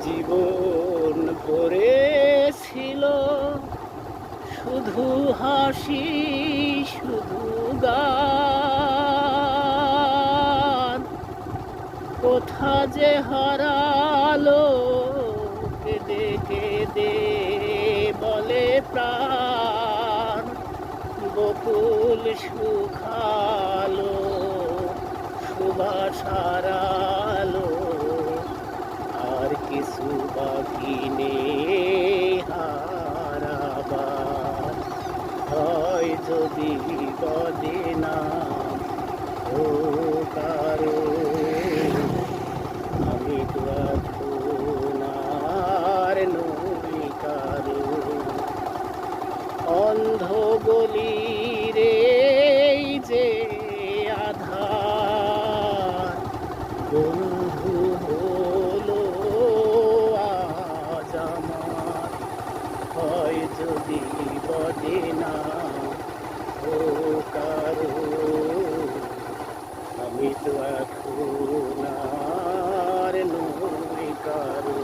জীবন ভরেছিল শুধু হাসি শুধু গান, কোথা যে হারালো কেঁদে কেঁদে বলে প্রাণ। বকুল শুকালো সুবাস হারালো, আর কিছু বাকি নেই হারাবার। হয় যদি বদে না ও কারো, আমি তো এখন আর নই কারো। অন্ধ গলির এই যে আধার, বন্ধু হলো আজ আমার। হয় যদি বদে না ও কারো, আমি তো এখন আর নই কারো।